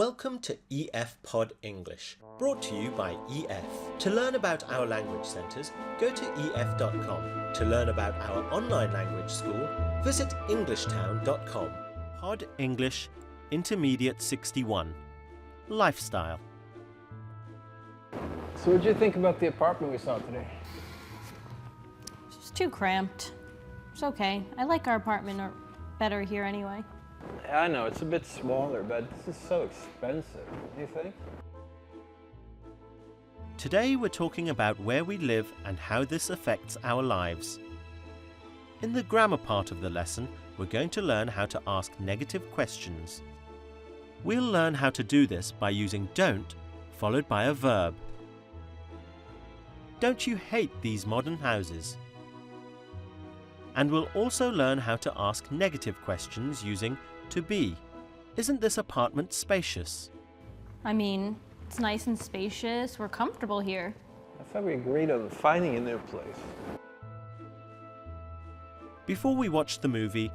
Welcome to EF Pod English, brought to you by EF. To learn about our language centres, go to ef.com. To learn about our online language school, visit englishtown.com. Pod English Intermediate 61. Lifestyle. So what did you think about the apartment we saw today? It's just too cramped. It's okay. I like our apartment better here anyway. Yeah, I know, it's a bit smaller, but this is so expensive, do you think? Today we're talking about where we live and how this affects our lives. In the grammar part of the lesson, we're going to learn how to ask negative questions. We'll learn how to do this by using don't followed by a verb. Don't you hate these modern houses? And we'll also learn how to ask negative questions using to be. Isn't this apartment spacious? I mean, it's nice and spacious. We're comfortable here. I thought we agreed on finding a new place. Before we watch the movie,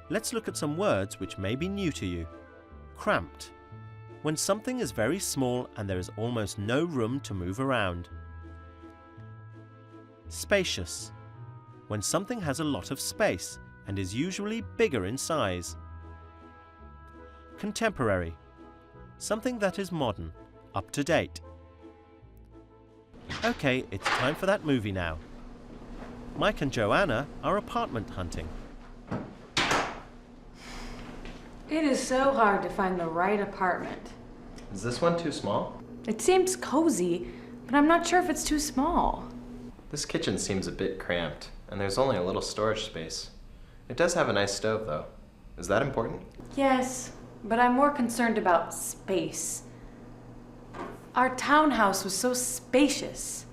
let's look at some words which may be new to you. Cramped. When something is very small and there is almost no room to move around. Spacious. When something has a lot of space and is usually bigger in size. Contemporary. Something that is modern, up to date. Okay, it's time for that movie now. Mike and Joanna are apartment hunting. It is so hard to find the right apartment. Is this one too small? It seems cozy, but I'm not sure if it's too small. This kitchen seems a bit cramped, and there's only a little storage space. It does have a nice stove, though. Is that important? Yes, but I'm more concerned about space. Our townhouse was so spacious.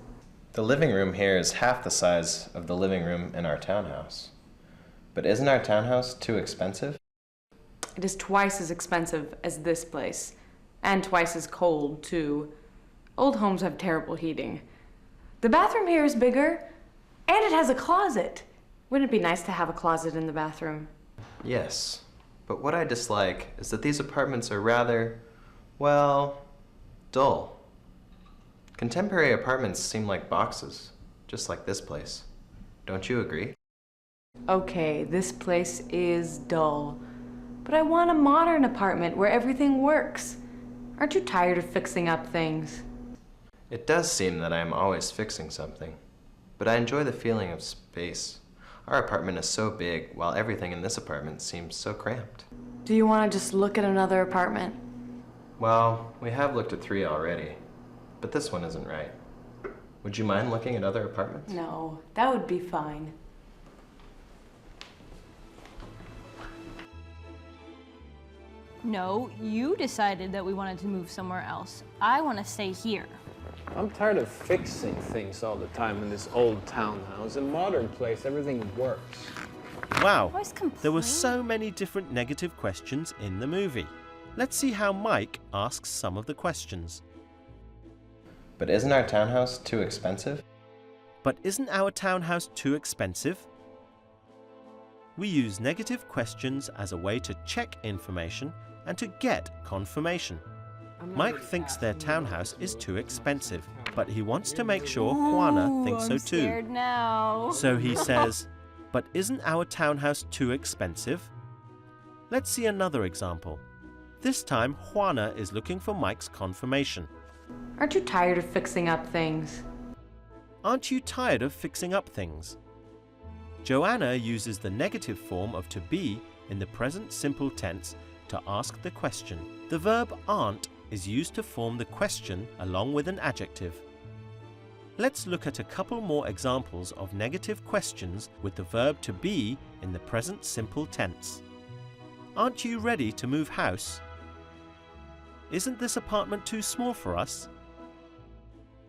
The living room here is half the size of the living room in our townhouse. But isn't our townhouse too expensive? It is twice as expensive as this place, and twice as cold, too. Old homes have terrible heating. The bathroom here is bigger, and it has a closet. Wouldn't it be nice to have a closet in the bathroom? Yes, but what I dislike is that these apartments are rather, well, dull. Contemporary apartments seem like boxes, just like this place. Don't you agree? Okay, this place is dull, but I want a modern apartment where everything works. Aren't you tired of fixing up things? It does seem that I am always fixing something, but I enjoy the feeling of space. Our apartment is so big, while everything in this apartment seems so cramped. Do you want to just look at another apartment? Well, we have looked at 3 already, but this one isn't right. Would you mind looking at other apartments? No, that would be fine. No, you decided that we wanted to move somewhere else. I want to stay here. I'm tired of fixing things all the time in this old townhouse. In a modern place, everything works. Wow, Always complain. there were so many different negative questions in the movie. Let's see how Mike asks some of the questions. But isn't our townhouse too expensive? But isn't our townhouse too expensive? We use negative questions as a way to check information and to get confirmation. Mike thinks their townhouse is too expensive, but he wants to make sure Juana thinks so I'm too. scared now. So he says, but isn't our townhouse too expensive? Let's see another example. This time, Juana is looking for Mike's confirmation. Aren't you tired of fixing up things? Aren't you tired of fixing up things? Joanna uses the negative form of to be in the present simple tense to ask the question. The verb aren't is used to form the question along with an adjective. Let's look at a couple more examples of negative questions with the verb to be in the present simple tense. Aren't you ready to move house? Isn't this apartment too small for us?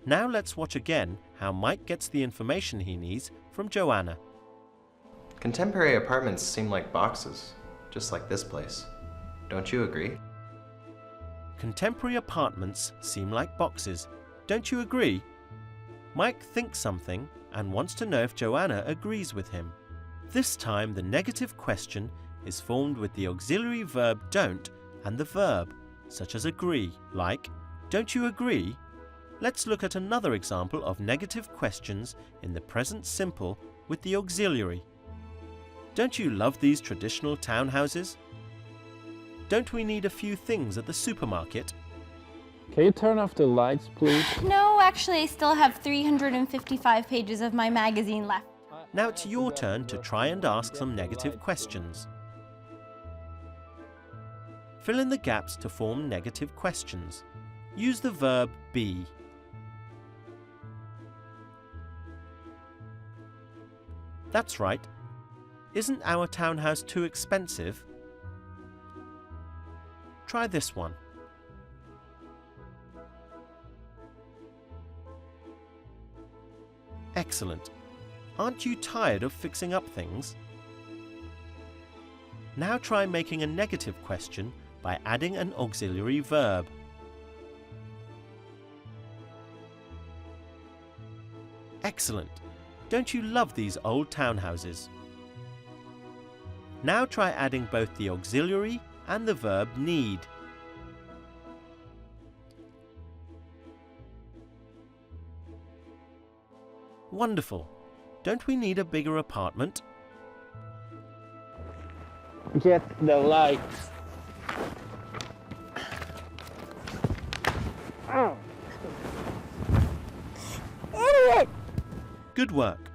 Now let's watch again how Mike gets the information he needs from Joanna. Contemporary apartments seem like boxes, just like this place. Don't you agree? Contemporary apartments seem like boxes. Don't you agree? Mike thinks something and wants to know if Joanna agrees with him. This time the negative question is formed with the auxiliary verb don't and the verb. such as agree, like, don't you agree? Let's look at another example of negative questions in the present simple with the auxiliary. Don't you love these traditional townhouses? Don't we need a few things at the supermarket? Can you turn off the lights, please? No, actually, I still have 355 pages of my magazine left. Now it's your turn to try and ask some negative questions. Fill in the gaps to form negative questions. Use the verb be. That's right. Isn't our townhouse too expensive? Try this one. Excellent. Aren't you tired of fixing up things? Now try making a negative question by adding an auxiliary verb. Excellent. Don't you love these old townhouses? Now try adding both the auxiliary and the verb need. Wonderful. Don't we need a bigger apartment? Get the lights. Oh. Idiot! Good work.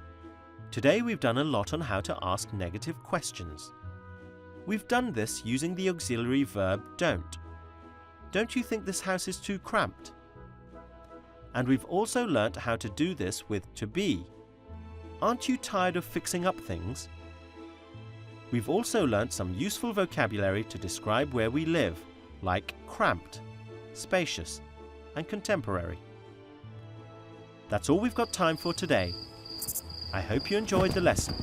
Today we've done a lot on how to ask negative questions. We've done this using the auxiliary verb don't. Don't you think this house is too cramped? And we've also learnt how to do this with to be. Aren't you tired of fixing up things? We've also learnt some useful vocabulary to describe where we live, like cramped, spacious, and contemporary. That's all we've got time for today. I hope you enjoyed the lesson.